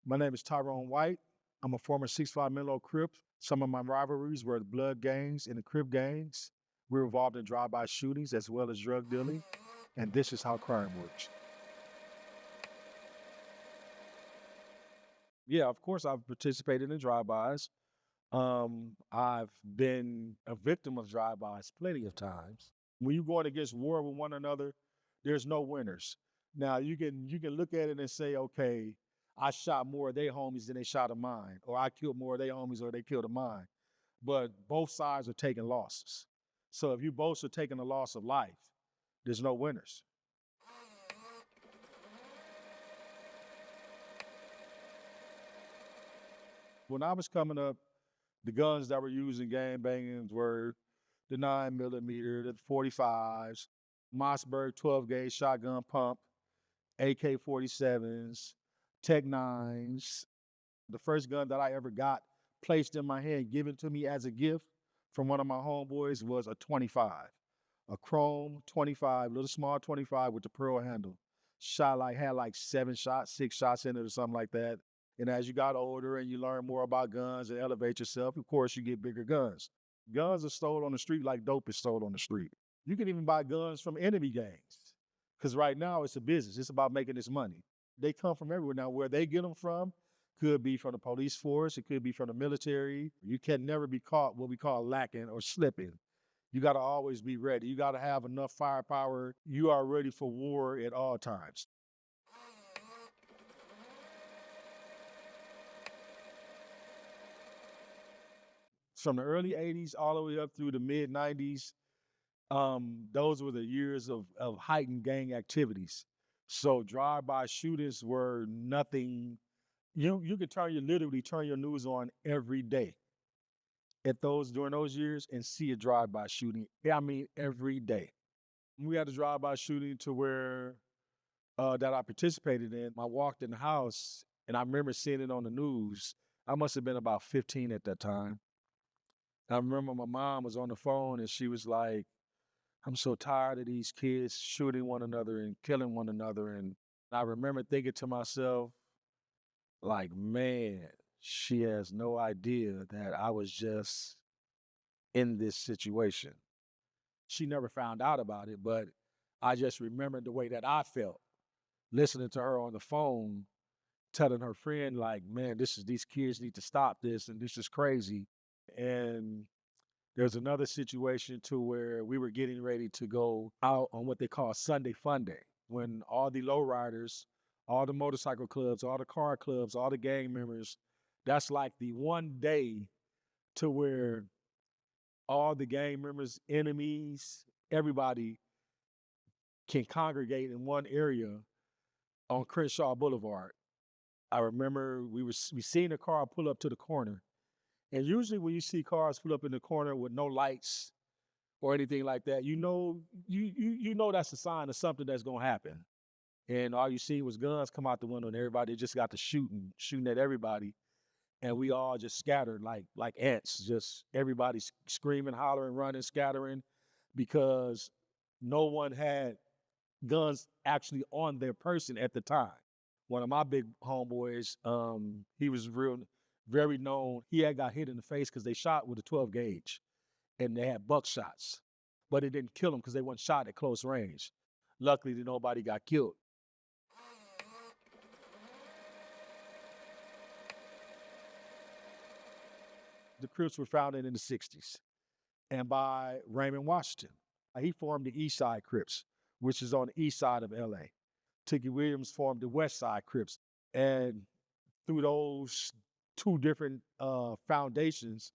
My name is Tyrone White. I'm a former 6'5" Menlo Crip. Some of my rivalries were the blood gangs and the Crip gangs. We're involved in drive-by shootings as well as drug dealing, and this is how crime works. Yeah, of course, I've participated in drive-bys. I've been a victim of drive-bys plenty of times. When you're going against war with one another, there's no winners. Now you can look at it and say, okay, I shot more of their homies than they shot of mine, or I killed more of their homies or they killed of mine. But both sides are taking losses. So if you both are taking a loss of life, there's no winners. When I was coming up, the guns that were used in gangbanging were the 9mm, the 45s, Mossberg 12 gauge shotgun pump, AK-47s, Tech 9s. The first gun that I ever got placed in my hand, given to me as a gift from one of my homeboys, was a 25, a chrome 25, little small 25 with the pearl handle. Had like 7 shots, 6 shots in it or something like that. And as you got older and you learn more about guns and elevate yourself, of course, you get bigger guns. Guns are sold on the street like dope is sold on the street. You can even buy guns from enemy gangs because right now it's a business. It's about making this money. They come from everywhere. Now, where they get them from could be from the police force. It could be from the military. You can never be caught what we call lacking or slipping. You got to always be ready. You got to have enough firepower. You are ready for war at all times. From the early 80s all the way up through the mid 90s, those were the years of heightened gang activities. So drive-by shootings were nothing. You could literally turn your news on every day during those years and see a drive-by shooting. I mean, every day. We had a drive-by shooting to where that I participated in. I walked in the house and I remember seeing it on the news. I must have been about 15 at that time. I remember my mom was on the phone and she was like, I'm so tired of these kids shooting one another and killing one another. And I remember thinking to myself, like, man, she has no idea that I was just in this situation. She never found out about it, but I just remembered the way that I felt listening to her on the phone, telling her friend, like, man, these kids need to stop this and this is crazy. And there's another situation to where we were getting ready to go out on what they call Sunday Fun Day, when all the lowriders, all the motorcycle clubs, all the car clubs, all the gang members, that's like the one day to where all the gang members, enemies, everybody can congregate in one area on Crenshaw Boulevard. I remember we seen a car pull up to the corner. And usually when you see cars pull up in the corner with no lights or anything like that, you know that's a sign of something that's gonna happen. And all you see was guns come out the window and everybody just got to shooting at everybody. And we all just scattered like ants, just everybody screaming, hollering, running, scattering, because no one had guns actually on their person at the time. One of my big homeboys, he was very known. He had got hit in the face because they shot with a 12 gauge and they had buckshots, but it didn't kill him because they weren't shot at close range. Luckily, nobody got killed. The Crips were founded in the 60s and by Raymond Washington. He formed the East Side Crips, which is on the east side of LA. Tiki Williams formed the West Side Crips. And through those two different foundations,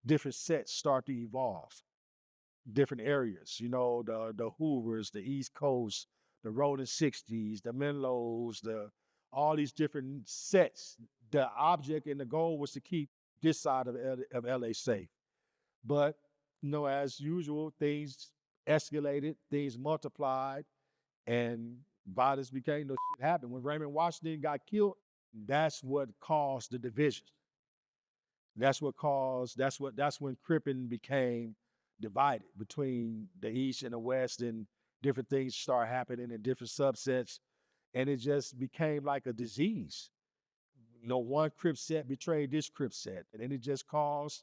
different sets start to evolve. Different areas, the Hoovers, the East Coast, the Rolling 60s, the Menlos, all these different sets. The object and the goal was to keep this side of LA safe. But, as usual, things escalated, things multiplied, and violence became, shit happened. When Raymond Washington got killed, that's what caused the division. That's when Crippin became divided between the East and the West, and different things start happening in different subsets. And it just became like a disease. one Crip set betrayed this Crip set, and then it just caused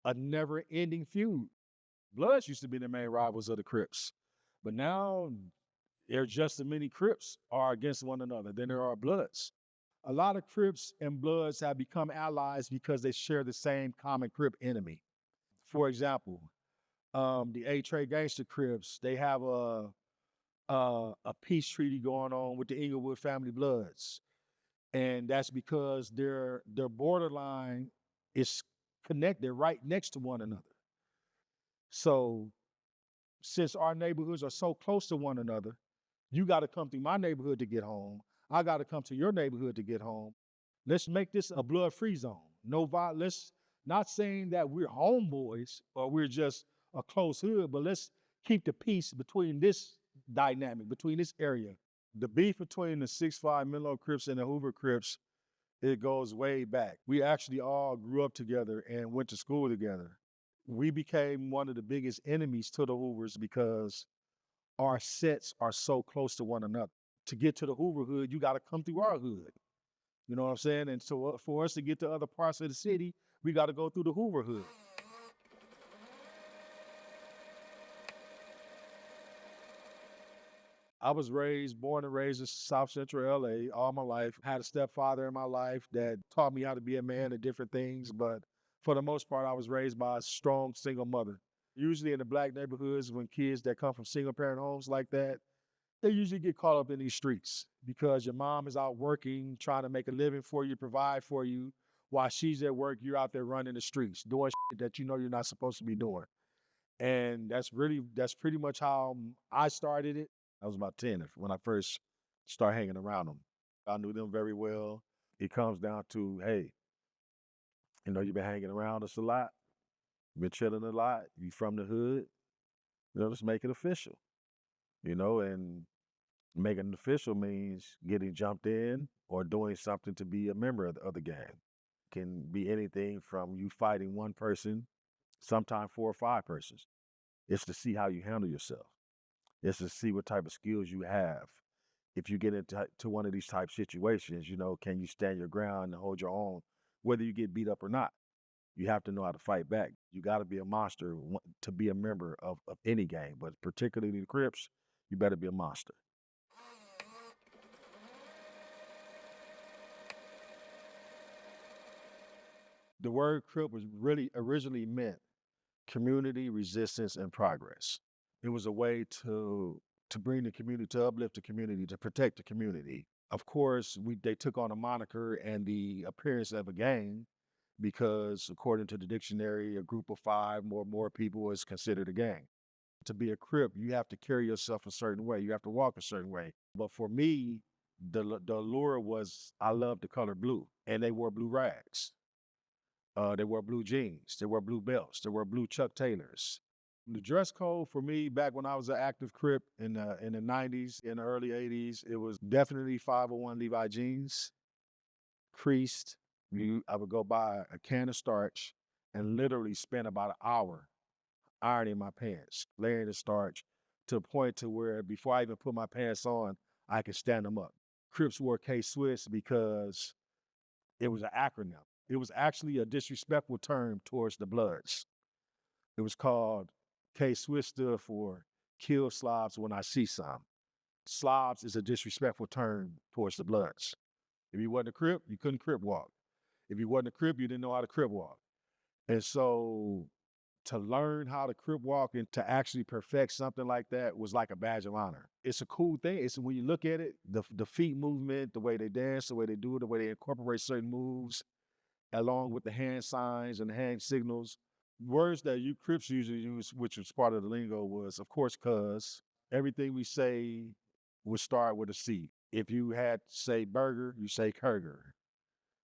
a never-ending feud. Bloods used to be the main rivals of the Crips, but now there's just as many Crips are against one another than there are Bloods. A lot of Crips and Bloods have become allies because they share the same common Crip enemy. For example, the A-Trade Gangster Crips, they have a peace treaty going on with the Inglewood family Bloods, and that's because their borderline is connected right next to one another. So since our neighborhoods are so close to one another, you got to come through my neighborhood to get home. I got to come to your neighborhood to get home. Let's make this a blood-free zone. No violence. Not saying that we're homeboys or we're just a close hood, but let's keep the peace between this dynamic, between this area. The beef between the 6'5" Menlo Crips and the Hoover Crips, it goes way back. We actually all grew up together and went to school together. We became one of the biggest enemies to the Hoovers because our sets are so close to one another. To get to the Hoover hood, you got to come through our hood. You know what I'm saying? And so for us to get to other parts of the city, we got to go through the Hoover hood. I was born and raised in South Central LA all my life. Had a stepfather in my life that taught me how to be a man and different things. But for the most part, I was raised by a strong single mother. Usually in the Black neighborhoods, when kids that come from single parent homes like that, they usually get caught up in these streets because your mom is out working, trying to make a living for you, provide for you. While she's at work, you're out there running the streets, doing shit that you know you're not supposed to be doing. And that's pretty much how I started it. I was about 10 when I first started hanging around them. I knew them very well. It comes down to, hey, you've been hanging around us a lot. You've been chilling a lot. You from the hood. Let's make it official. And making it official means getting jumped in or doing something to be a member of the gang. Can be anything from you fighting one person, sometimes 4 or 5 persons. It's to see how you handle yourself. It's to see what type of skills you have. If you get into one of these type situations, can you stand your ground and hold your own, whether you get beat up or not? You have to know how to fight back. You got to be a monster to be a member of any gang, but particularly the Crips, you better be a monster. The word Crip was really originally meant community, resistance, and progress. It was a way to bring the community, to uplift the community, to protect the community. Of course, they took on a moniker and the appearance of a gang because, according to the dictionary, a group of 5 or more people is considered a gang. To be a Crip, you have to carry yourself a certain way. You have to walk a certain way. But for me, the allure was I loved the color blue, and they wore blue rags. They wore blue jeans. They wore blue belts. They wore blue Chuck Taylors. The dress code for me back when I was an active Crip in the 90s, in the early 80s, it was definitely 501 Levi jeans, creased. I would go buy a can of starch and literally spend about an hour ironing my pants, layering the starch to a point to where before I even put my pants on, I could stand them up. Crips wore K-Swiss because it was an acronym. It was actually a disrespectful term towards the Bloods. It was called K-Swiss stood for kill slobs when I see some. Slobs is a disrespectful term towards the Bloods. If you wasn't a Crip, you couldn't Crip walk. If you wasn't a Crip, you didn't know how to Crip walk. And so to learn how to Crip walk and to actually perfect something like that was like a badge of honor. It's a cool thing. It's when you look at it, the feet movement, the way they dance, the way they do it, the way they incorporate certain moves, along with the hand signs and the hand signals. Words that you Crips usually use, which was part of the lingo, was, of course, cuz. Everything we say would start with a C. If you had to say burger, you say kurger.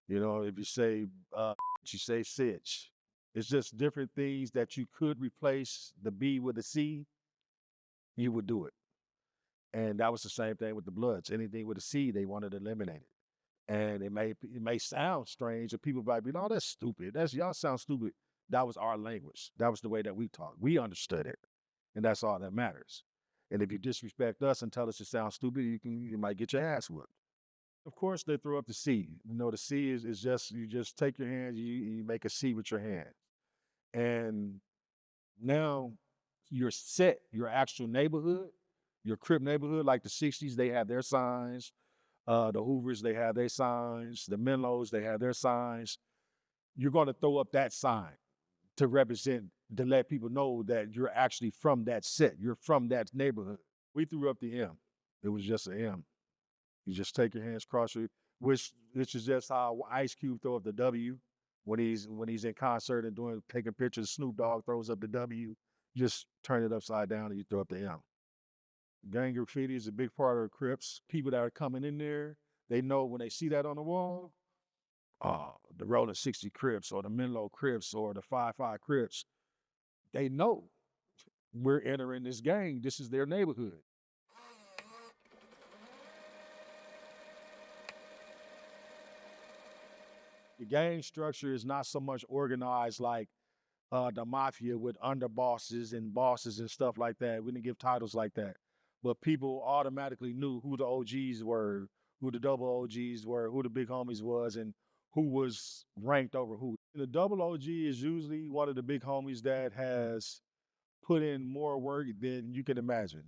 If you say you say sitch. It's just different things that you could replace the B with a C, you would do it. And that was the same thing with the Bloods. Anything with a C, they wanted to eliminate it. And it may sound strange, and people might be, no, that's stupid. Y'all sound stupid. That was our language. That was the way that we talked. We understood it. And that's all that matters. And if you disrespect us and tell us you sound stupid, you might get your ass whooped. Of course, they throw up the C. You know, the C is just, you just take your hands, you make a C with your hand. And now your set, your actual neighborhood, your Crip neighborhood, like the 60s, they have their signs. The Hoovers, they have their signs. The Menlos, they have their signs. You're going to throw up that sign to represent, to let people know that you're actually from that set. You're from that neighborhood. We threw up the M. It was just an M. You just take your hands, cross your, which is just how Ice Cube throw up the W when he's in concert and doing taking pictures. Snoop Dogg throws up the W. You just turn it upside down and you throw up the M. Gang graffiti is a big part of the Crips. People that are coming in there, they know when they see that on the wall, the Rolling 60 Crips or the Menlo Crips or the 5-5 Crips, they know we're entering this gang. This is their neighborhood. The gang structure is not so much organized like the mafia with underbosses and bosses and stuff like that. We didn't give titles like that. But people automatically knew who the OGs were, who the double OGs were, who the big homies was, and who was ranked over who. The double OG is usually one of the big homies that has put in more work than you can imagine.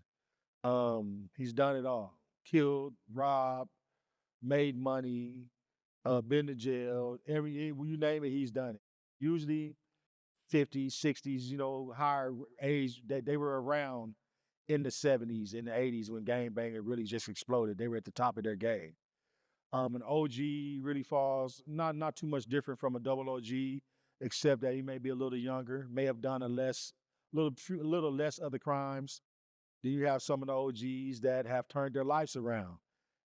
He's done it all. Killed, robbed, made money, been to jail, you name it, he's done it. Usually 50s, 60s, higher age, that they were around in the 70s, in the 80s when gangbanging really just exploded. They were at the top of their game. An OG really falls not too much different from a double OG, except that he may be a little younger, may have done a little less other crimes. Then you have some of the OGs that have turned their lives around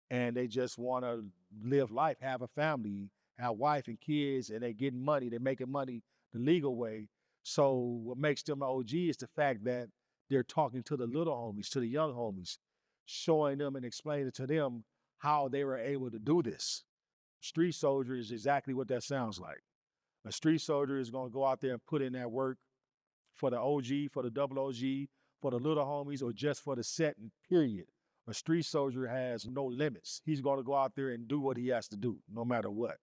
and they just want to live life, have a family, have wife and kids, and they getting money. They're making money the legal way. So what makes them an OG is the fact that they're talking to the little homies, to the young homies, showing them and explaining to them how they were able to do this. Street soldier is exactly what that sounds like. A street soldier is going to go out there and put in that work for the OG, for the double OG, for the little homies, or just for the set and period. A street soldier has no limits. He's going to go out there and do what he has to do, no matter what.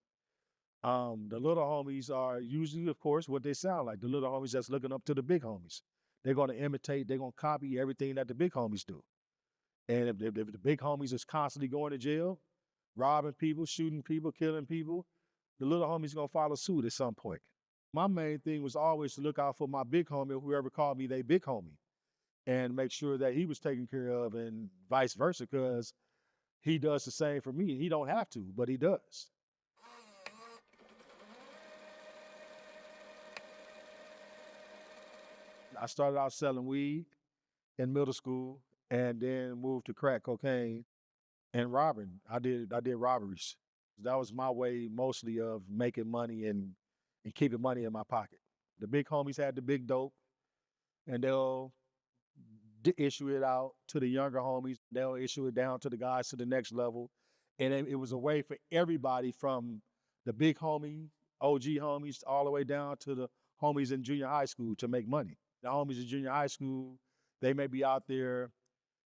The little homies are usually, of course, what they sound like. The little homies that's looking up to the big homies. They're going to imitate, they're going to copy everything that the big homies do. And if the big homies is constantly going to jail, robbing people, shooting people, killing people, the little homies going to follow suit at some point. My main thing was always to look out for my big homie, or whoever called me they big homie, and make sure that he was taken care of and vice versa, because he does the same for me. He don't have to, but he does. I started out selling weed in middle school and then moved to crack cocaine and robbing. I did robberies. That was my way mostly of making money and keeping money in my pocket. The big homies had the big dope and they'll issue it out to the younger homies. They'll issue it down to the guys to the next level. And it was a way for everybody from the big homie, OG homies, all the way down to the homies in junior high school to make money. The homies in junior high school, they may be out there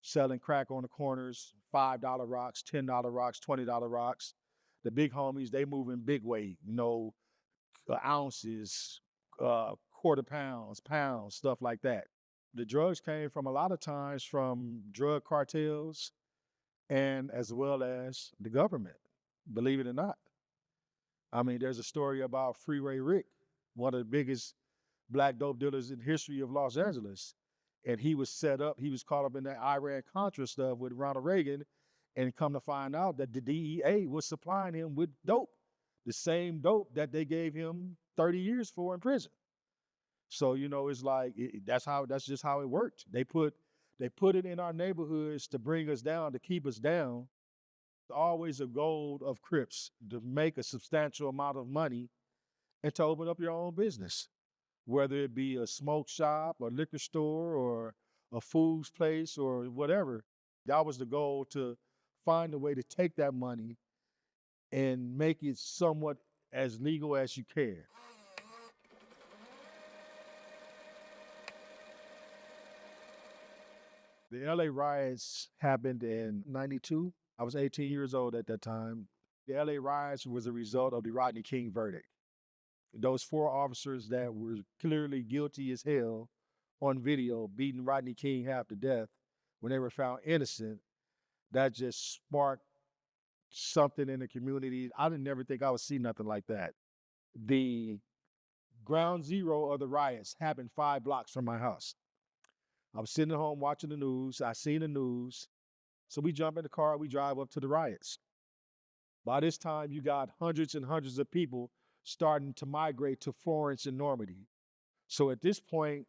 selling crack on the corners, $5 rocks, $10 rocks, $20 rocks. The big homies, they move in big weight, ounces, quarter pounds, stuff like that. The drugs came from a lot of times from drug cartels and as well as the government, believe it or not. I mean, there's a story about Freeway Rick, one of the biggest black dope dealers in history of Los Angeles. And he was he was caught up in that Iran Contra stuff with Ronald Reagan, and come to find out that the DEA was supplying him with dope, the same dope that they gave him 30 years for in prison. So, it's like that's just how it worked. They put it in our neighborhoods to bring us down, to keep us down. Always a goal of Crips to make a substantial amount of money and to open up your own business, whether it be a smoke shop, a liquor store, or a food place, or whatever. That was the goal, to find a way to take that money and make it somewhat as legal as you can. The LA riots happened in 92. I was 18 years old at that time. The LA riots was a result of the Rodney King verdict. Those four officers that were clearly guilty as hell on video beating Rodney King half to death when they were found innocent, that just sparked something in the community. I didn't never think I would see nothing like that. The ground zero of the riots happened 5 blocks from my house. I was sitting at home watching the news. I seen the news. So we jump in the car, we drive up to the riots. By this time, you got hundreds and hundreds of people starting to migrate to Florence and Normandy. So at this point,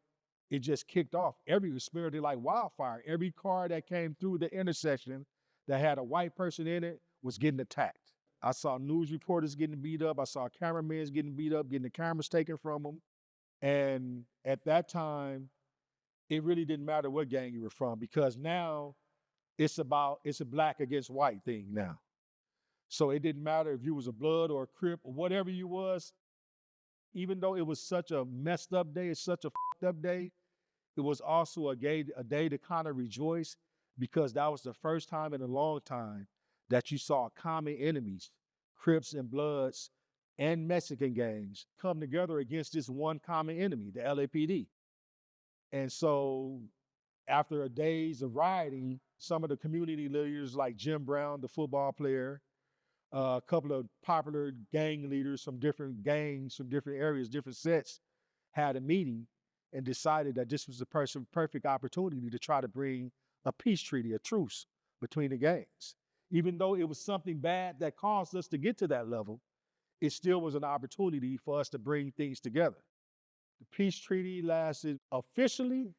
it just kicked off. Every spread like wildfire. Every car that came through the intersection that had a white person in it was getting attacked. I saw news reporters getting beat up. I saw cameramen getting beat up, getting the cameras taken from them. And at that time, it really didn't matter what gang you were from because now it's a black against white thing now. So it didn't matter if you was a blood or a Crip or whatever you was, even though it was such a messed up day, it's such a fucked up day, it was also a day to kind of rejoice because that was the first time in a long time that you saw common enemies, Crips and Bloods and Mexican gangs come together against this one common enemy, the LAPD. And so after days of rioting, some of the community leaders like Jim Brown, the football player, a couple of popular gang leaders from different gangs, from different areas, different sets, had a meeting and decided that this was the perfect opportunity to try to bring a peace treaty, a truce between the gangs. Even though it was something bad that caused us to get to that level, it still was an opportunity for us to bring things together. The peace treaty lasted officially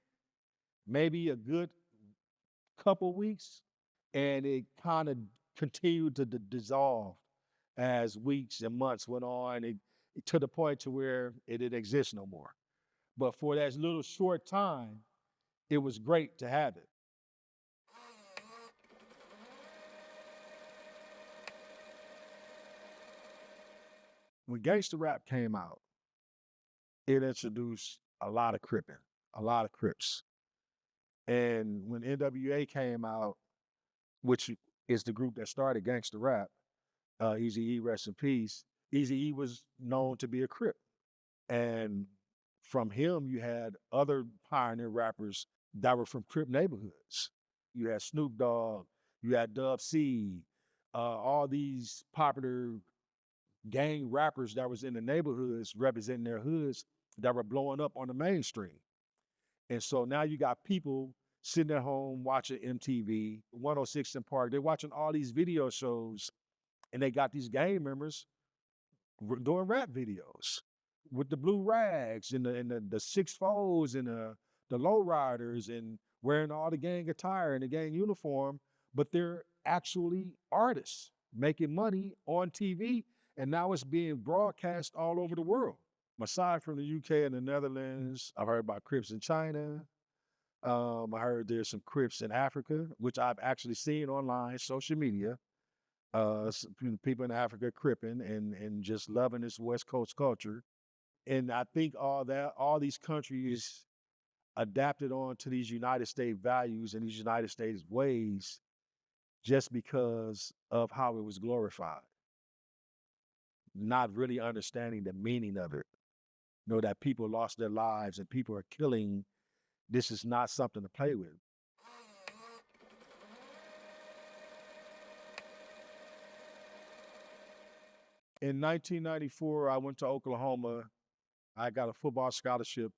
maybe a good couple weeks, and it kind of continued to dissolve as weeks and months went on, to the point to where it didn't exist no more. But for that little short time, it was great to have it. When gangster rap came out, it introduced a lot of cripping, a lot of Crips. And when NWA came out, which is the group that started gangster rap, Eazy-E, rest in peace, Eazy-E was known to be a Crip. And from him, you had other pioneer rappers that were from Crip neighborhoods. You had Snoop Dogg, you had Dub C, all these popular gang rappers that was in the neighborhoods representing their hoods that were blowing up on the mainstream. And so now you got people sitting at home watching MTV, 106 in Park. They're watching all these video shows, and they got these gang members doing rap videos with the blue rags and the six foes and the low riders and wearing all the gang attire and the gang uniform, but they're actually artists making money on TV, and now it's being broadcast all over the world. Aside from the UK and the Netherlands, I've heard about Crips in China. I heard there's some Crips in Africa, which I've actually seen online, social media. People in Africa cripping and just loving this West Coast culture. And I think all these countries adapted on to these United States values and these United States ways just because of how it was glorified, not really understanding the meaning of it. You know, that people lost their lives and people are killing. This is not something to play with. In 1994, I went to Oklahoma. I got a football scholarship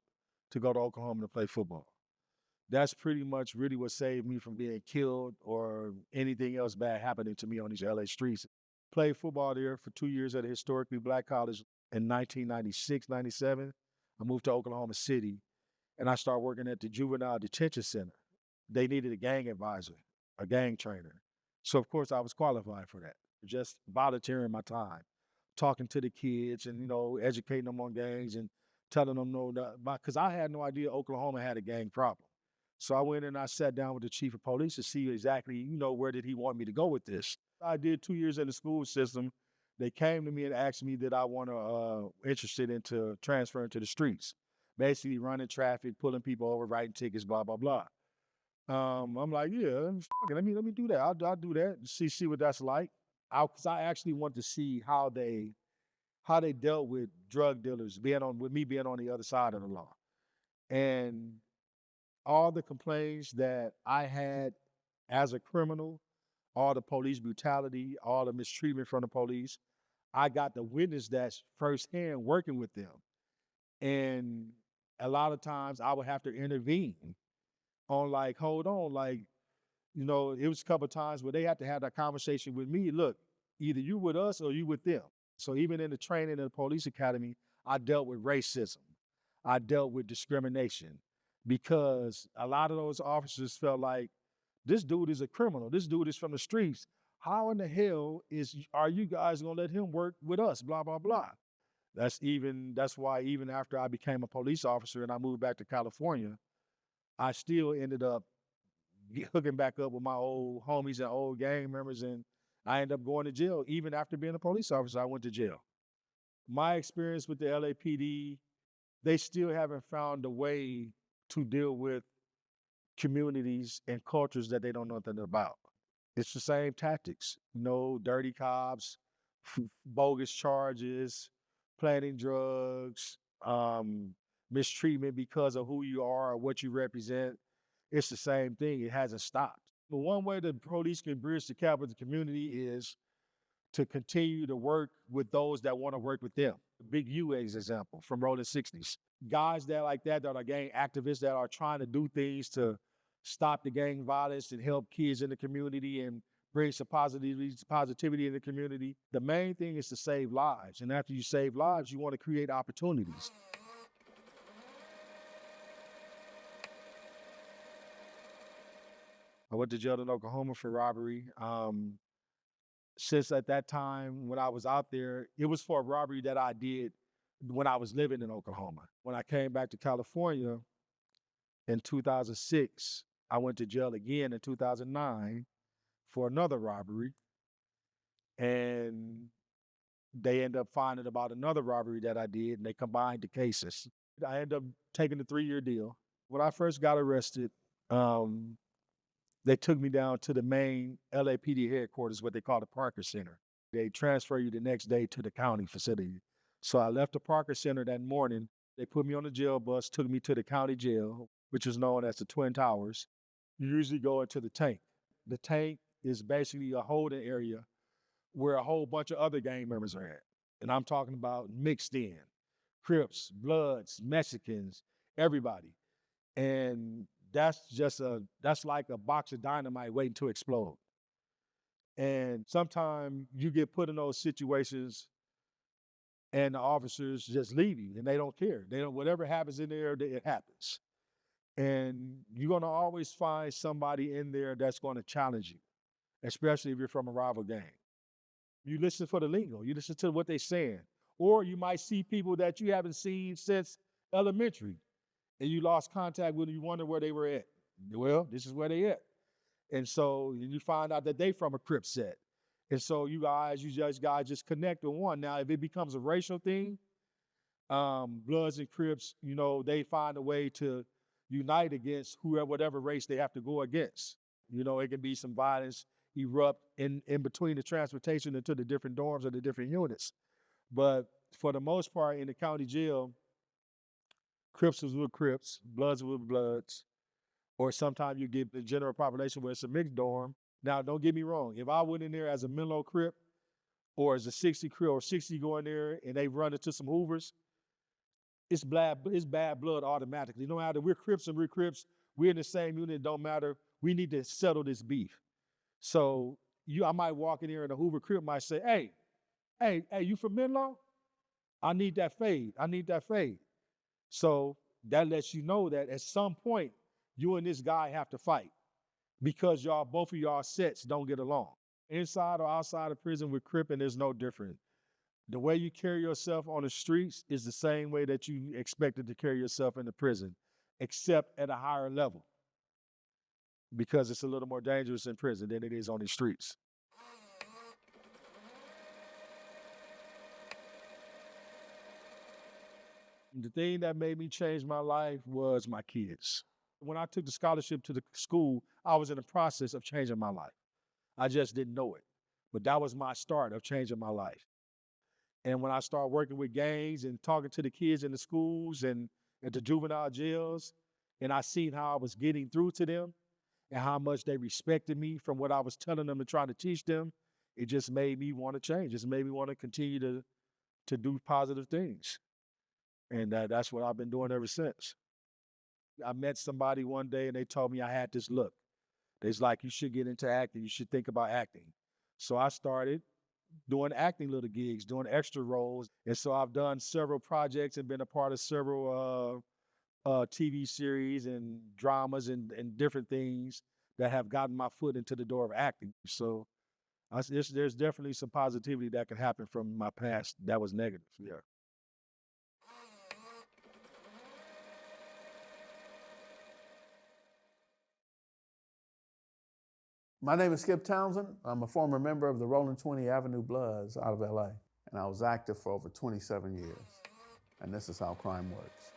to go to Oklahoma to play football. That's pretty much really what saved me from being killed or anything else bad happening to me on these LA streets. Played football there for 2 years at a historically black college. In 1996, 97, I moved to Oklahoma City and I started working at the Juvenile Detention Center. They needed a gang advisor, a gang trainer. So of course I was qualified for that. Just volunteering my time, talking to the kids and, educating them on gangs and telling them because I had no idea Oklahoma had a gang problem. So I went and I sat down with the chief of police to see exactly, where did he want me to go with this. I did 2 years in the school system. They came to me and asked me did I want to interested into transferring to the streets, basically running traffic, pulling people over, writing tickets, blah, blah, blah. I'm like, yeah, let me do that. I'll do that. See what that's like. Cause I actually want to see how they dealt with drug dealers with me being on the other side of the law. And all the complaints that I had as a criminal, all the police brutality, all the mistreatment from the police, I got to witness that firsthand working with them. And a lot of times I would have to intervene on like, hold on, like, it was a couple of times where they had to have that conversation with me. Look, either you with us or you with them. So even in the training in the police academy, I dealt with racism. I dealt with discrimination because a lot of those officers felt like this dude is a criminal. This dude is from the streets. How in the hell are you guys gonna let him work with us? Blah blah blah. That's why even after I became a police officer and I moved back to California, I still ended up hooking back up with my old homies and old gang members, and I ended up going to jail. Even after being a police officer, I went to jail. My experience with the LAPD, they still haven't found a way to deal with communities and cultures that they don't know nothing about. It's the same tactics, dirty cops, bogus charges, planting drugs, mistreatment because of who you are or what you represent. It's the same thing. It hasn't stopped. The one way the police can bridge the gap with the community is to continue to work with those that want to work with them. Big U is example from Rolling 60s. Guys that are gang activists that are trying to do things to stop the gang violence and help kids in the community and bring some positivity in the community. The main thing is to save lives. And after you save lives, you want to create opportunities. I went to jail in Oklahoma for robbery. Since at that time when I was out there, it was for a robbery that I did when I was living in Oklahoma. When I came back to California in 2006, I went to jail again in 2009 for another robbery. And they end up finding about another robbery that I did, and they combined the cases. I ended up taking the 3-year deal. When I first got arrested, um, they took me down to the main LAPD headquarters, what they call the Parker Center. They transfer you the next day to the county facility. So I left the Parker Center that morning. They put me on the jail bus, took me to the county jail, which is known as the Twin Towers. You usually go into the tank. The tank is basically a holding area where a whole bunch of other gang members are at. And I'm talking about mixed in, Crips, Bloods, Mexicans, everybody. And that's like a box of dynamite waiting to explode. And sometimes you get put in those situations and the officers just leave you and they don't care. They don't, whatever happens in there, it happens. And you're gonna always find somebody in there that's gonna challenge you, especially if you're from a rival gang. You listen for the lingo, you listen to what they're saying. Or you might see people that you haven't seen since elementary and you lost contact with them, you wonder where they were at. Well, this is where they at. And so you find out that they from a Crip set. And so you guys just connect on one. Now, if it becomes a racial thing, Bloods and Crips, they find a way to unite against whatever race they have to go against. It can be some violence erupt in between the transportation into the different dorms or the different units. But for the most part, in the county jail, Crips was with Crips, Bloods with Bloods, or sometimes you get the general population where it's a mixed dorm. Now, don't get me wrong. If I went in there as a Menlo Crip or as a 60 Crip or 60 go in there and they run into some Hoovers, it's bad blood automatically. No matter we're Crips and we're Crips, we're in the same unit, it don't matter. We need to settle this beef. So I might walk in here and a Hoover Crip might say, hey, you from Menlo? I need that fade. I need that fade. So that lets you know that at some point, you and this guy have to fight because both of y'all sets don't get along. Inside or outside of prison with Crippin, there's no different. The way you carry yourself on the streets is the same way that you expected to carry yourself in the prison, except at a higher level because it's a little more dangerous in prison than it is on the streets. The thing that made me change my life was my kids. When I took the scholarship to the school, I was in the process of changing my life. I just didn't know it. But that was my start of changing my life. And when I started working with gangs and talking to the kids in the schools and at the juvenile jails, and I seen how I was getting through to them and how much they respected me from what I was telling them and trying to teach them, it just made me want to change. It just made me want to continue to do positive things. And that's what I've been doing ever since. I met somebody one day and they told me I had this look. They's like, you should get into acting. You should think about acting. So I started doing acting little gigs, doing extra roles. And so I've done several projects and been a part of several TV series and dramas and different things that have gotten my foot into the door of acting. So there's definitely some positivity that can happen from my past that was negative. Yeah. My name is Skipp Townsend. I'm a former member of the Rolling 20 Avenue Bloods out of LA, and I was active for over 27 years. And this is how crime works.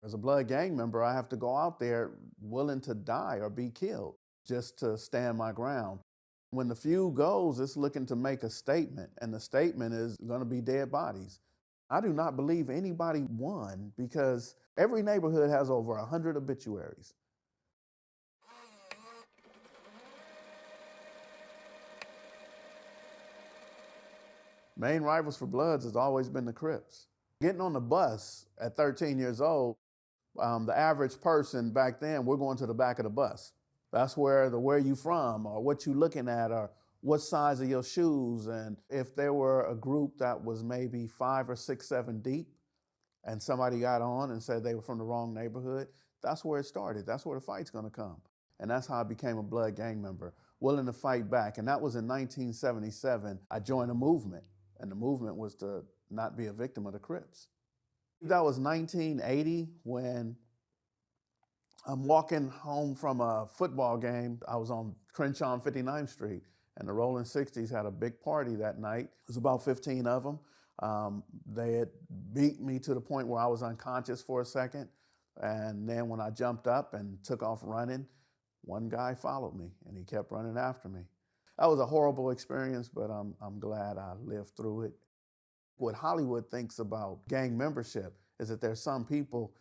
As a blood gang member, I have to go out there willing to die or be killed just to stand my ground. When the feud goes, it's looking to make a statement, and the statement is going to be dead bodies. I do not believe anybody won because every neighborhood has over 100 obituaries. Main rivals for Bloods has always been the Crips. Getting on the bus at 13 years old, the average person back then, we're going to the back of the bus. That's where the where you from or what you looking at or what size of your shoes. And if there were a group that was maybe 5 or 6, 7 deep and somebody got on and said they were from the wrong neighborhood, that's where it started. That's where the fight's gonna come. And that's how I became a blood gang member, willing to fight back. And that was in 1977. I joined a movement, and the movement was to not be a victim of the Crips. That was 1980 when I'm walking home from a football game. I was on Crenshaw and 59th Street, and the Rolling 60s had a big party that night. It was about 15 of them. They had beat me to the point where I was unconscious for a second. And then when I jumped up and took off running, one guy followed me, and he kept running after me. That was a horrible experience, but I'm glad I lived through it. What Hollywood thinks about gang membership is that there's some people,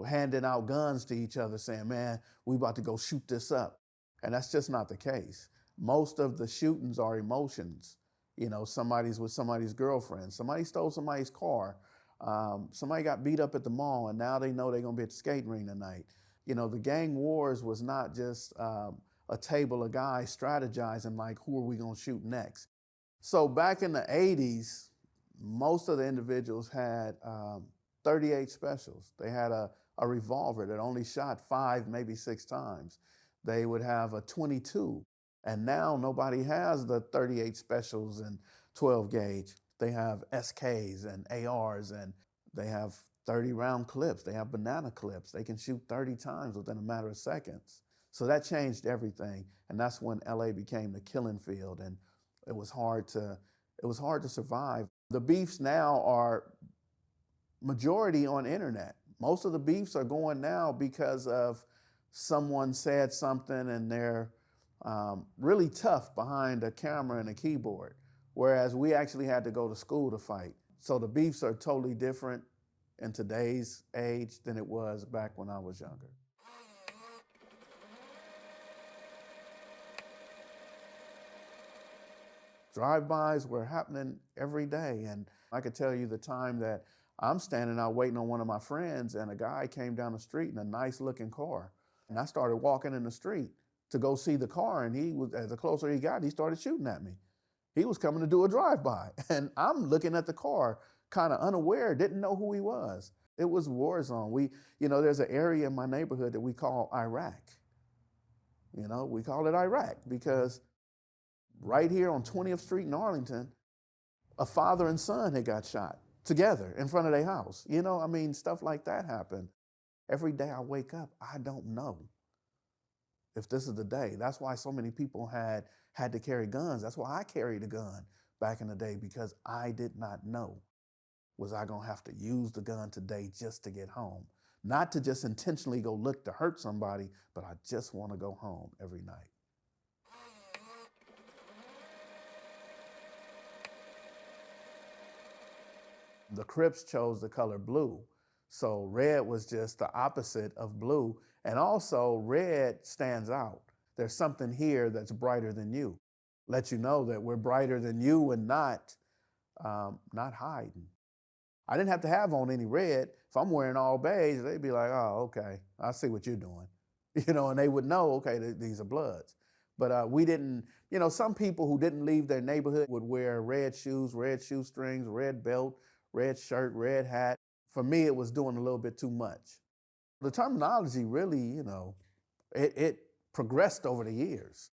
handing out guns to each other saying, man, we about to go shoot this up. And that's just not the case. Most of the shootings are emotions. Somebody's with somebody's girlfriend. Somebody stole somebody's car. Somebody got beat up at the mall and now they know they're gonna be at the skating rink tonight. The gang wars was not just a table of guys strategizing like, who are we gonna shoot next? So back in the 80s, most of the individuals had 38 specials. They had a revolver that only shot 5, maybe 6 times. They would have a 22. And now nobody has the 38 specials and 12 gauge. They have SKs and ARs, and they have 30 round clips. They have banana clips. They can shoot 30 times within a matter of seconds. So that changed everything. And that's when LA became the killing field. And it was hard to survive. The beefs now are majority on internet. Most of the beefs are going now because of someone said something and they're really tough behind a camera and a keyboard, whereas we actually had to go to school to fight. So the beefs are totally different in today's age than it was back when I was younger. Drive-bys were happening every day. And I could tell you the time that I'm standing out waiting on one of my friends and a guy came down the street in a nice looking car. And I started walking in the street to go see the car. And as the closer he got, he started shooting at me. He was coming to do a drive-by. And I'm looking at the car, kind of unaware, didn't know who he was. It was war zone. There's an area in my neighborhood that we call Iraq. We call it Iraq because right here on 20th Street in Arlington, a father and son had got shot together in front of their house. Stuff like that happened. Every day I wake up, I don't know if this is the day. That's why so many people had to carry guns. That's why I carried a gun back in the day, because I did not know. Was I gonna have to use the gun today just to get home? Not to just intentionally go look to hurt somebody, but I just want to go home every night. The Crips chose the color blue. So red was just the opposite of blue. And also, red stands out. There's something here that's brighter than you. Let you know that we're brighter than you and not hiding. I didn't have to have on any red. If I'm wearing all beige, they'd be like, oh, okay, I see what you're doing. And they would know, okay, these are Bloods. But we didn't, some people who didn't leave their neighborhood would wear red shoestrings, red belt, red shirt, red hat. For me, it was doing a little bit too much. The terminology really, it progressed over the years.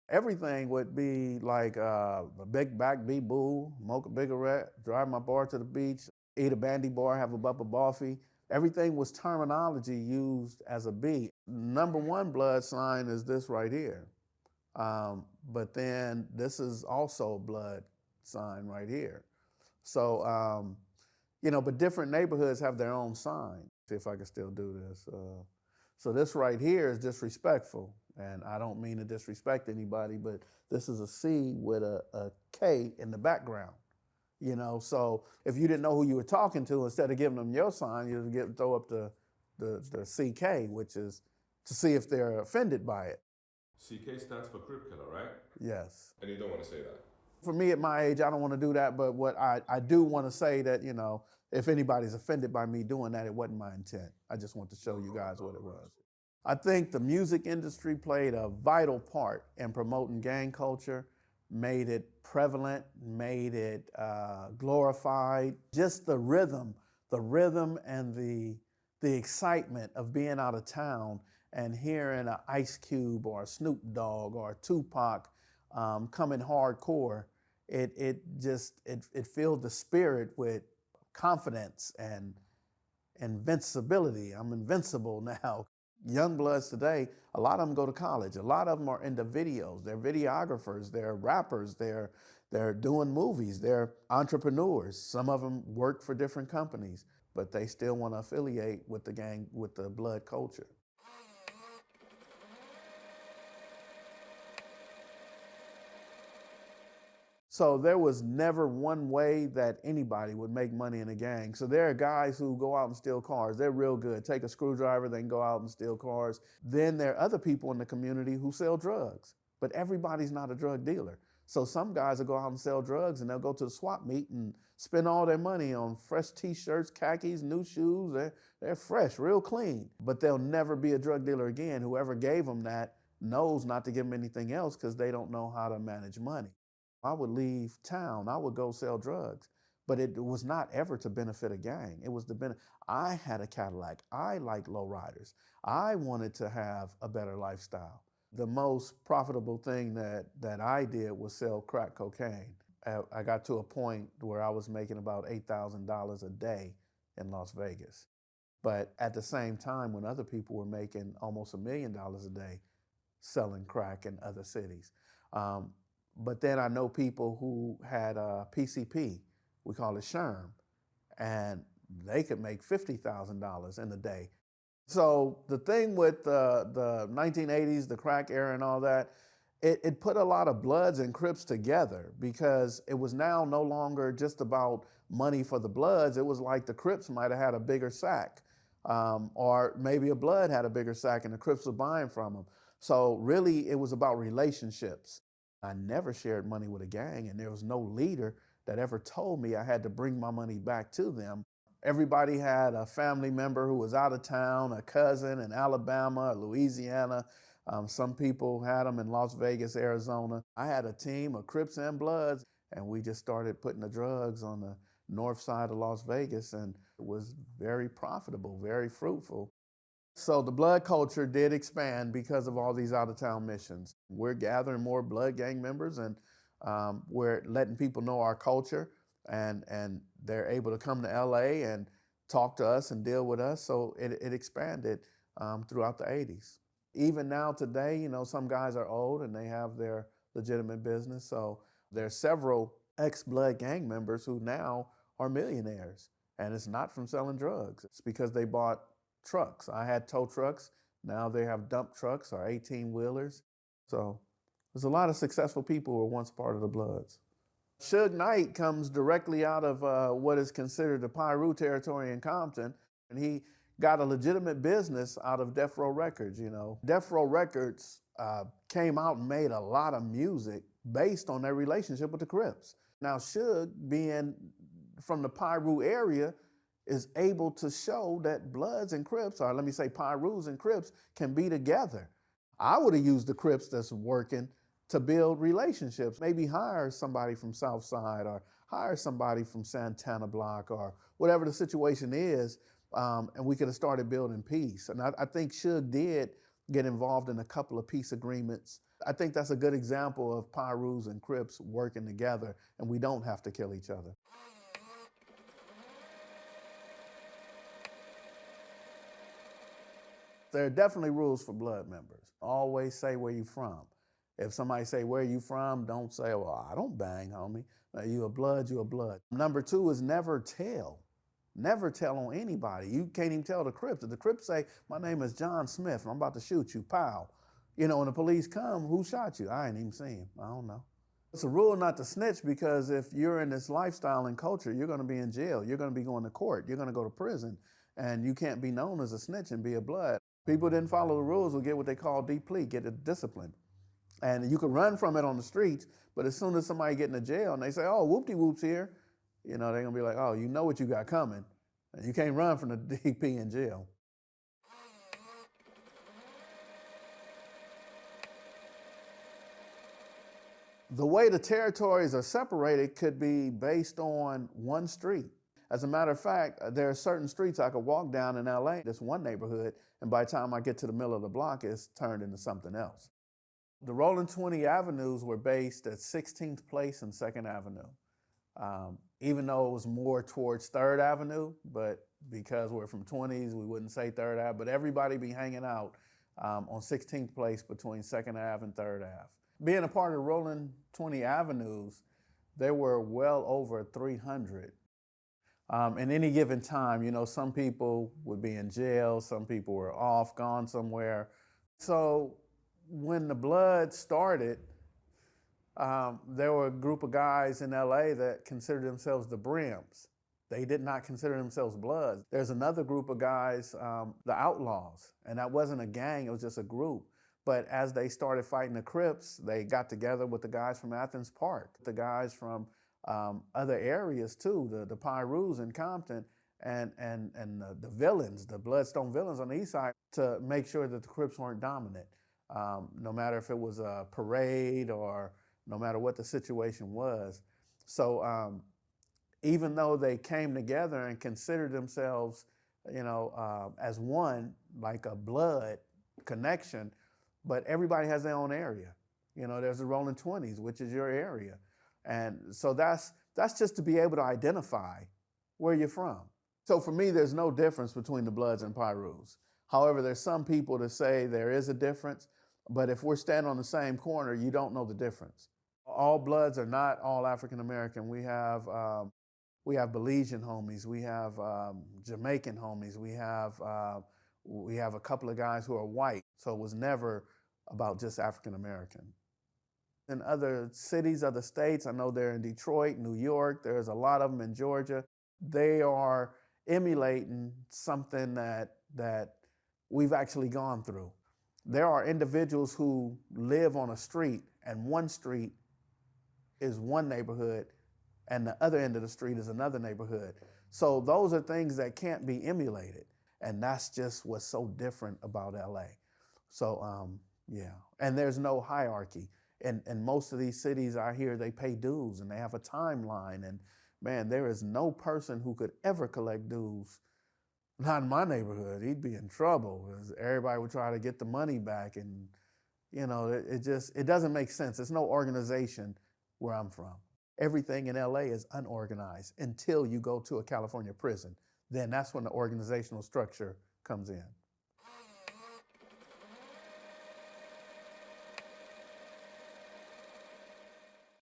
Everything would be like a big back be boo, smoke a cigarette, drive my bar to the beach, eat a bandy bar, have a cup of coffee. Everything was terminology used as a B. Number one blood sign is this right here. But then this is also a blood sign right here. So, but different neighborhoods have their own sign. See if I can still do this. So this right here is disrespectful. And I don't mean to disrespect anybody, but this is a C with a K in the background. So if you didn't know who you were talking to, instead of giving them your sign, you throw up the CK, which is to see if they're offended by it. CK stands for Crip Killer, right? Yes. And you don't want to say that. For me at my age, I don't want to do that, but what I do want to say that, if anybody's offended by me doing that, it wasn't my intent. I just want to show you guys what it was. I think the music industry played a vital part in promoting gang culture, made it prevalent, made it glorified. Just the rhythm and the excitement of being out of town and hearing an Ice Cube or a Snoop Dogg or a Tupac coming hardcore, it filled the spirit with confidence and invincibility. I'm invincible now. Young bloods today, a lot of them go to college. A lot of them are into videos. They're videographers. They're rappers. They're doing movies. They're entrepreneurs. Some of them work for different companies, but they still want to affiliate with the gang, with the blood culture. So there was never one way that anybody would make money in a gang. So there are guys who go out and steal cars. They're real good. Take a screwdriver, they can go out and steal cars. Then there are other people in the community who sell drugs. But everybody's not a drug dealer. So some guys will go out and sell drugs and they'll go to the swap meet and spend all their money on fresh t-shirts, khakis, new shoes. They're fresh, real clean. But they'll never be a drug dealer again. Whoever gave them that knows not to give them anything else because they don't know how to manage money. I would leave town. I would go sell drugs, but it was not ever to benefit a gang. It was to benefit. I had a Cadillac. I liked lowriders. I wanted to have a better lifestyle. The most profitable thing that I did was sell crack cocaine. I got to a point where I was making about $8,000 a day in Las Vegas. But at the same time, when other people were making almost $1 million a day selling crack in other cities. But then I know people who had PCP, we call it SHRM, and they could make $50,000 in a day. So the thing with the 1980s, the crack era and all that, it put a lot of Bloods and Crips together because it was now no longer just about money for the Bloods. It was like the Crips might have had a bigger sack, or maybe a Blood had a bigger sack and the Crips were buying from them. So really it was about relationships. I never shared money with a gang, and there was no leader that ever told me I had to bring my money back to them. Everybody had a family member who was out of town, a cousin in Alabama, Louisiana. Some people had them in Las Vegas, Arizona. I had a team of Crips and Bloods, and we just started putting the drugs on the north side of Las Vegas, and it was very profitable, very fruitful. So the blood culture did expand because of all these out-of-town missions. We're gathering more blood gang members, and we're letting people know our culture, and they're able to come to LA and talk to us and deal with us. So it expanded throughout the 80s. Even now today, some guys are old and they have their legitimate business. So there's several ex-blood gang members who now are millionaires. And it's not from selling drugs. It's because they bought trucks. I had tow trucks. Now they have dump trucks or 18-wheelers. So there's a lot of successful people who were once part of the Bloods. Suge Knight comes directly out of what is considered the Piru territory in Compton, and he got a legitimate business out of Death Row Records. Death Row Records came out and made a lot of music based on their relationship with the Crips. Now, Suge, being from the Piru area, is able to show that Bloods and Crips, or let me say Pirus and Crips, can be together. I would have used the Crips that's working to build relationships, maybe hire somebody from Southside or hire somebody from Santana Block or whatever the situation is, and we could have started building peace. And I think Suge did get involved in a couple of peace agreements. I think that's a good example of Pirus and Crips working together, and we don't have to kill each other. There are definitely rules for Blood members. Always say where you from. If somebody say, where you from? Don't say, well, I don't bang, homie. You a Blood, you a Blood. Number two is never tell. Never tell on anybody. You can't even tell the Crips. If the Crips say, my name is John Smith, and I'm about to shoot you, pow. When the police come, who shot you? I ain't even seen him. I don't know. It's a rule not to snitch because if you're in this lifestyle and culture, you're going to be in jail. You're going to be going to court. You're going to go to prison. And you can't be known as a snitch and be a Blood. People didn't follow the rules will get what they call deep plea, get a discipline. And you can run from it on the streets, but as soon as somebody get into jail and they say, oh, whoop-de-whoop's here, they're going to be like, oh, you know what you got coming. And you can't run from the DP in jail. The way the territories are separated could be based on one street. As a matter of fact, there are certain streets I could walk down in LA, that's one neighborhood, and by the time I get to the middle of the block, it's turned into something else. The Rolling 20 Avenues were based at 16th Place and 2nd Avenue. Even though it was more towards 3rd Avenue, but because we're from 20s, we wouldn't say 3rd Ave, but everybody be hanging out on 16th Place between 2nd Ave and 3rd Ave. Being a part of Rolling 20 Avenues, there were well over 300. In any given time, some people would be in jail, some people were off, gone somewhere. So when the Blood started, there were a group of guys in LA that considered themselves the Brims. They did not consider themselves Bloods. There's another group of guys, the Outlaws, and that wasn't a gang, it was just a group. But as they started fighting the Crips, they got together with the guys from Athens Park, the guys from other areas too, the Pirus in Compton, and the villains, the Bloodstone villains on the east side, to make sure that the Crips weren't dominant. No matter if it was a parade or no matter what the situation was. So even though they came together and considered themselves, as one, like a blood connection, but everybody has their own area. There's the Rolling 20s, which is your area. And so that's just to be able to identify where you're from. So for me, there's no difference between the Bloods and Pirus. However, there's some people that say there is a difference, but if we're standing on the same corner, you don't know the difference. All Bloods are not all African American. We have Belizean homies, we have Jamaican homies, we have a couple of guys who are white. So it was never about just African American. In other cities, other states, I know they're in Detroit, New York, there's a lot of them in Georgia. They are emulating something that we've actually gone through. There are individuals who live on a street, and one street is one neighborhood, and the other end of the street is another neighborhood. So those are things that can't be emulated, and that's just what's so different about LA. So yeah, and there's no hierarchy. In most of these cities I hear they pay dues and they have a timeline, and man, there is no person who could ever collect dues. Not in my neighborhood. He'd be in trouble because everybody would try to get the money back, and it doesn't make sense. There's no organization where I'm from. Everything in LA is unorganized until you go to a California prison. Then that's when the organizational structure comes in.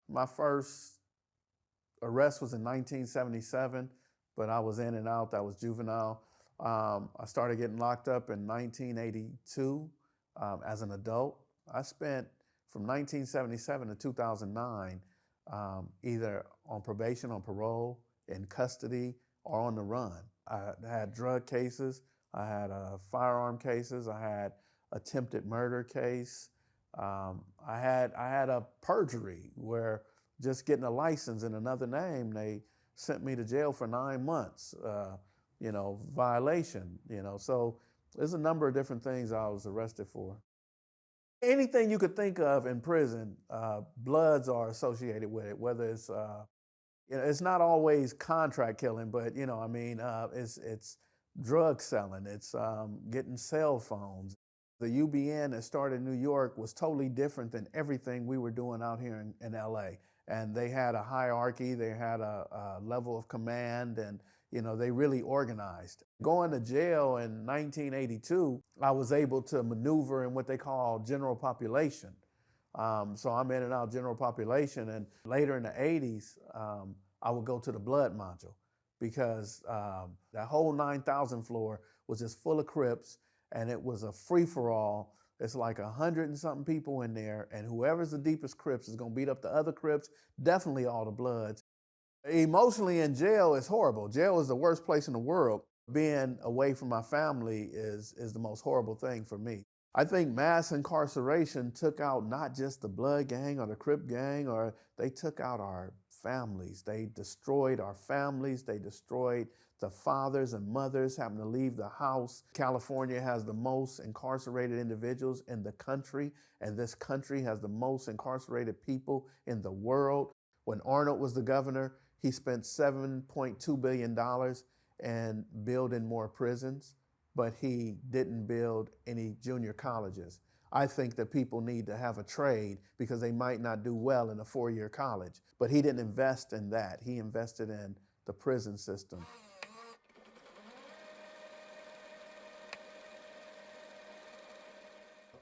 My first Arrest was in 1977, but I was in and out. That was juvenile. I started getting locked up in 1982 as an adult. I spent from 1977 to 2009 either on probation, on parole, in custody, or on the run. I had drug cases, I had firearm cases, I had attempted murder case. I had a perjury where just getting a license in another name, they sent me to jail for 9 months. Violation. So there's a number of different things I was arrested for. Anything you could think of in prison, bloods are associated with it. Whether it's not always contract killing, but it's drug selling. It's getting cell phones. The UBN that started in New York was totally different than everything we were doing out here in LA. And they had a hierarchy, they had a level of command, and they really organized. Going to jail in 1982, I was able to maneuver in what they call general population. So I'm in and out general population, and later in the 80s, I would go to the blood module because that whole 9,000 floor was just full of Crips, and it was a free-for-all. It's like 100 and something people in there, and whoever's the deepest Crips is gonna beat up the other Crips, definitely all the Bloods. Emotionally in jail is horrible. Jail is the worst place in the world. Being away from my family is the most horrible thing for me. I think mass incarceration took out not just the Blood gang or the Crip gang, or they took out our families. They destroyed our families. They destroyed the fathers and mothers having to leave the house. California has the most incarcerated individuals in the country, and this country has the most incarcerated people in the world. When Arnold was the governor, he spent $7.2 billion in building more prisons, but he didn't build any junior colleges. I think that people need to have a trade because they might not do well in a 4-year college, but he didn't invest in that. He invested in the prison system.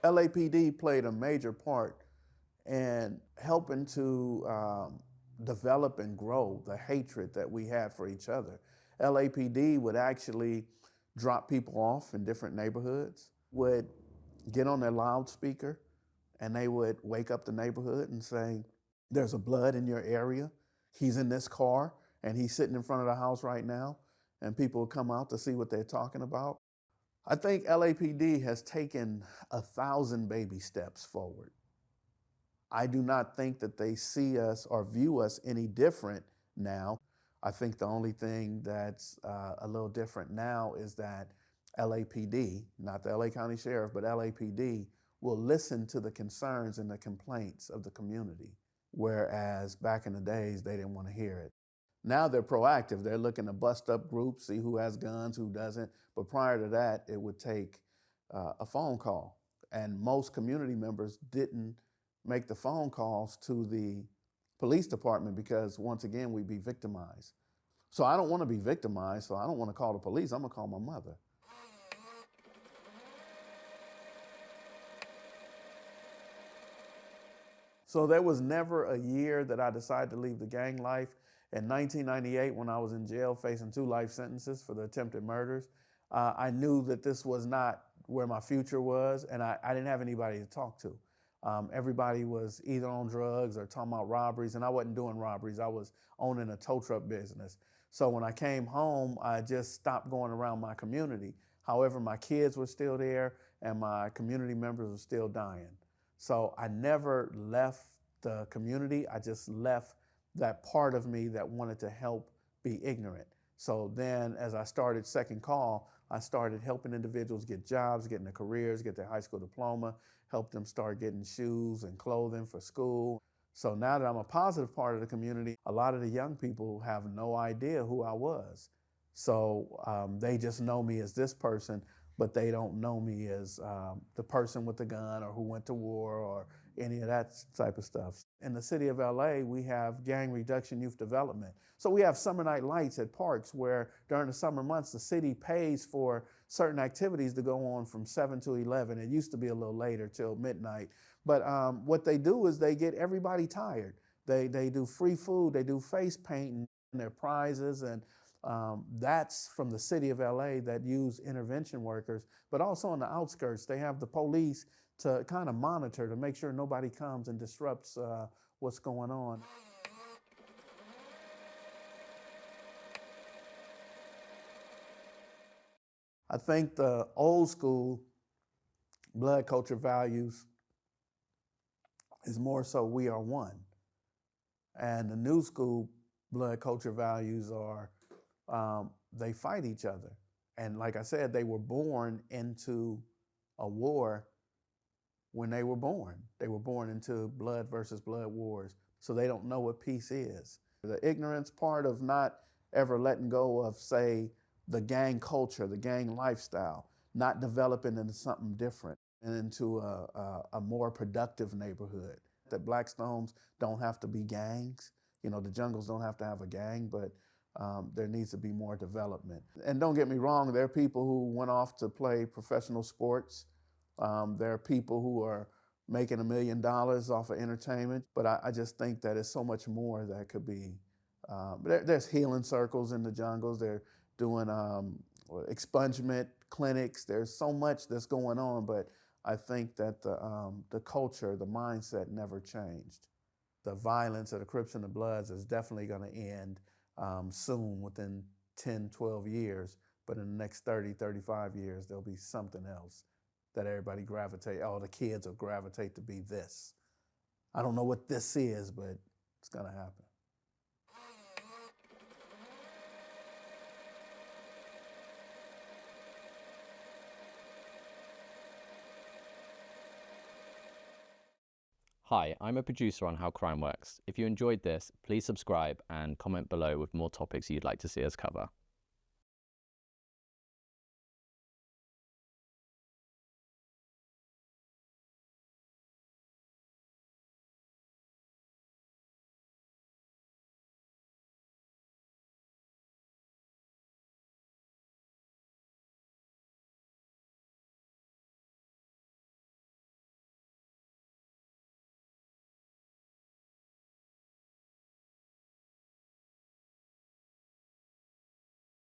LAPD played a major part in helping to develop and grow the hatred that we had for each other. LAPD would actually drop people off in different neighborhoods, would get on their loudspeaker, and they would wake up the neighborhood and say, there's a Blood in your area. He's in this car, and he's sitting in front of the house right now, and people would come out to see what they're talking about. I think LAPD has taken 1,000 baby steps forward. I do not think that they see us or view us any different now. I think the only thing that's a little different now is that LAPD, not the LA County Sheriff, but LAPD will listen to the concerns and the complaints of the community, whereas back in the days, they didn't want to hear it. Now they're proactive. They're looking to bust up groups, see who has guns, who doesn't. But prior to that, it would take a phone call. And most community members didn't make the phone calls to the police department because, once again, we'd be victimized. So I don't want to be victimized, so I don't want to call the police. I'm going to call my mother. So there was never a year that I decided to leave the gang life. In 1998, when I was in jail facing 2 life sentences for the attempted murders, I knew that this was not where my future was, and I didn't have anybody to talk to. Everybody was either on drugs or talking about robberies, and I wasn't doing robberies. I was owning a tow truck business. So when I came home, I just stopped going around my community. However, my kids were still there, and my community members were still dying. So I never left the community. I just left that part of me that wanted to help be ignorant. So then as I started Second Call, I started helping individuals get jobs, getting their careers, get their high school diploma, help them start getting shoes and clothing for school. So now that I'm a positive part of the community, a lot of the young people have no idea who I was. So they just know me as this person, but they don't know me as the person with the gun or who went to war or any of that type of stuff. In the city of LA, we have gang reduction youth development. So we have summer night lights at parks where during the summer months, the city pays for certain activities to go on from 7 to 11. It used to be a little later till midnight. But what they do is they get everybody tired. They do free food, they do face painting, their prizes, and that's from the city of LA that use intervention workers. But also on the outskirts, they have the police to kind of monitor to make sure nobody comes and disrupts what's going on. I think the old school blood culture values is more so we are one. And the new school blood culture values are they fight each other. And like I said, they were born into a war when they were born. They were born into blood versus blood wars. So they don't know what peace is. The ignorance part of not ever letting go of, say, the gang culture, the gang lifestyle, not developing into something different and into a more productive neighborhood. That Blackstones don't have to be gangs. You know, the jungles don't have to have a gang, but there needs to be more development. And don't get me wrong, there are people who went off to play professional sports. There are people who are making $1 million off of entertainment, but I just think that there's so much more that could be. There's healing circles in the jungles. They're doing expungement clinics. There's so much that's going on, but I think that the culture, the mindset never changed. The violence of the Crips and the Bloods is definitely going to end soon, within 10, 12 years. But in the next 30, 35 years, there'll be something else that everybody gravitate, all the kids will gravitate to be this. I don't know what this is, but it's going to happen. Hi, I'm a producer on How Crime Works. If you enjoyed this, please subscribe and comment below with more topics you'd like to see us cover.